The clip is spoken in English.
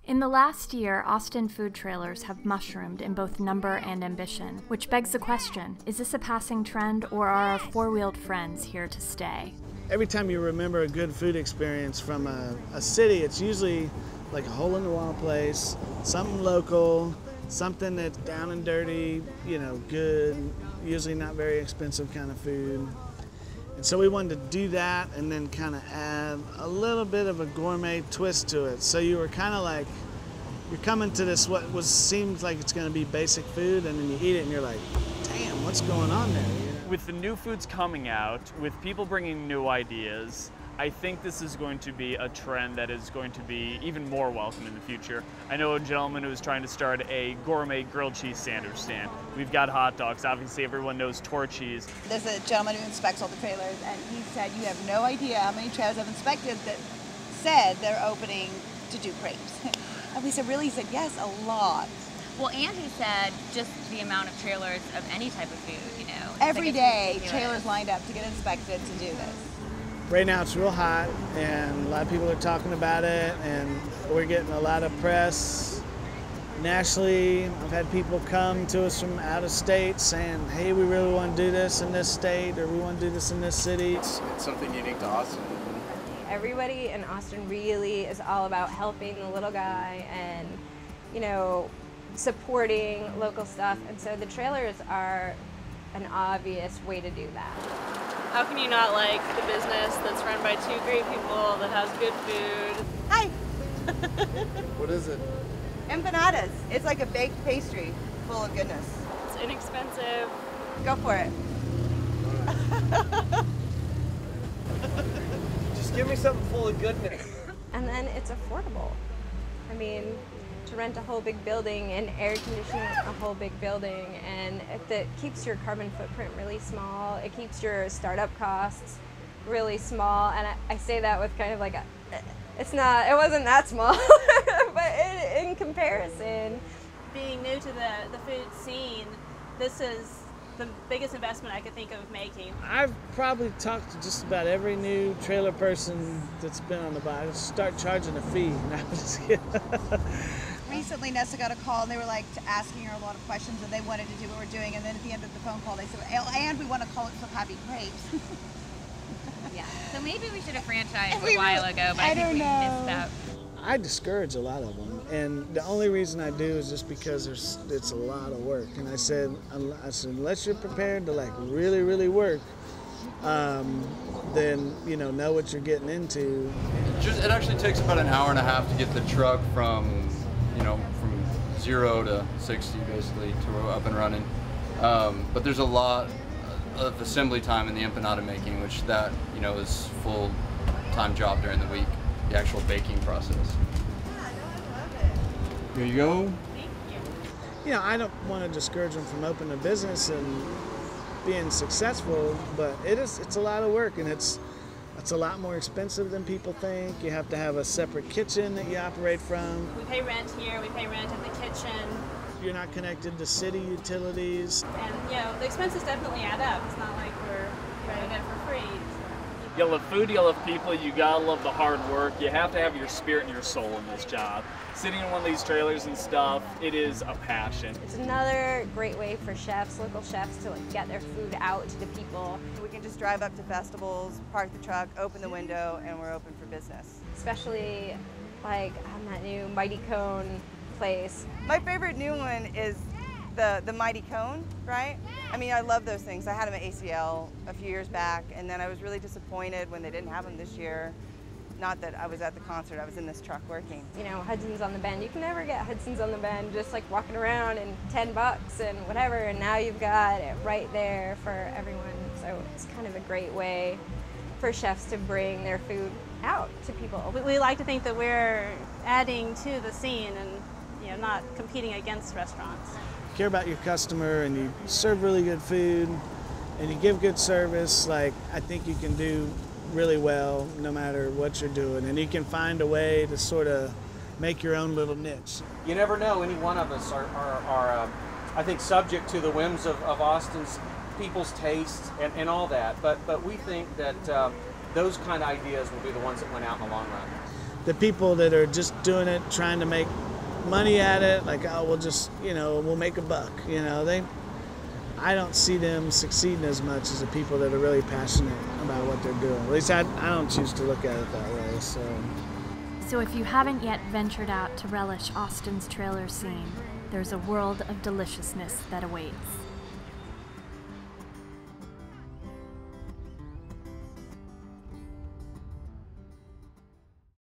In the last year, Austin food trailers have mushroomed in both number and ambition, which begs the question, is this a passing trend or are our four-wheeled friends here to stay? Every time you remember a good food experience from a city, it's usually like a hole-in-the-wall place, something local, something that's down and dirty, you know, good, usually not very expensive kind of food. And so we wanted to do that and then kind of add a little bit of a gourmet twist to it. So you were kind of like, you're coming to this seems like it's going to be basic food, and then you eat it and you're like, damn, what's going on there? You know? With the new foods coming out, with people bringing new ideas, I think this is going to be a trend that is going to be even more welcome in the future. I know a gentleman who is trying to start a gourmet grilled cheese sandwich stand. We've got hot dogs. Obviously, everyone knows Torchy's. There's a gentleman who inspects all the trailers, and he said you have no idea how many trailers I've inspected that said they're opening to do crepes. And we said, really? He said, yes, a lot. Well, and he said just the amount of trailers of any type of food, you know. Every day, trailers lined up to get inspected to do this. Right now it's real hot and a lot of people are talking about it, and we're getting a lot of press nationally. I've had people come to us from out of state saying, hey, we really want to do this in this state, or we want to do this in this city. It's something unique to Austin. Everybody in Austin really is all about helping the little guy and, you know, supporting local stuff, and so the trailers are an obvious way to do that. How can you not like the business that's run by two great people that has good food? Hi. What is it? Empanadas. It's like a baked pastry full of goodness. It's inexpensive. Go for it. Just give me something full of goodness. And then it's affordable. I mean, to rent a whole big building and air condition a whole big building, and that keeps your carbon footprint really small. It keeps your startup costs really small, and I say that with kind of like it wasn't that small, but in comparison. Being new to the food scene, this is the biggest investment I could think of making. I've probably talked to just about every new trailer person that's been on the bike. Start charging a fee. No, I'm just kidding. Recently, Nessa got a call, and they were like asking her a lot of questions, and they wanted to do what we're doing. And then at the end of the phone call, they said, and we want to call it Flip Happy Grapes. Yeah, so maybe we should have franchised a while ago, but I think we missed out. I discourage a lot of them, and the only reason I do is just because it's a lot of work. And I said unless you're prepared to like really, really work, then you know what you're getting into. It actually takes about an hour and a half to get the truck from 0 to 60 basically to up and running. But there's a lot of assembly time in the empanada making, which is full-time job during the week, the actual baking process. Here you go. Thank you. You know, I don't want to discourage them from opening a business and being successful, but it's a lot of work, and it's a lot more expensive than people think. You have to have a separate kitchen that you operate from. We pay rent here, we pay rent in the kitchen. You're not connected to city utilities. And the expenses definitely add up. It's not like we're doing it for free. You love food, you love people, you gotta love the hard work. You have to have your spirit and your soul in this job. Sitting in one of these trailers and stuff, it is a passion. It's another great way for local chefs, to get their food out to the people. We can just drive up to festivals, park the truck, open the window, and we're open for business. Especially like on that new Mighty Cone place. My favorite new one is the Mighty Cone, right? I mean, I love those things. I had them at ACL a few years back, and then I was really disappointed when they didn't have them this year. Not that I was at the concert, I was in this truck working. You know, Hudson's on the Bend. You can never get Hudson's on the Bend just like walking around and $10 and whatever, and now you've got it right there for everyone. So it's kind of a great way for chefs to bring their food out to people. We like to think that we're adding to the scene and not competing against restaurants. Care about your customer, and you serve really good food, and you give good service. Like, I think you can do really well no matter what you're doing, and you can find a way to sort of make your own little niche. You never know. Any one of us are I think, subject to the whims of Austin's people's tastes and all that. But we think that those kind of ideas will be the ones that win out in the long run. the people that are just doing it, trying to make money at it, like, oh, we'll just, we'll make a buck. I don't see them succeeding as much as the people that are really passionate about what they're doing. At least I don't choose to look at it that way. So if you haven't yet ventured out to relish Austin's trailer scene, there's a world of deliciousness that awaits.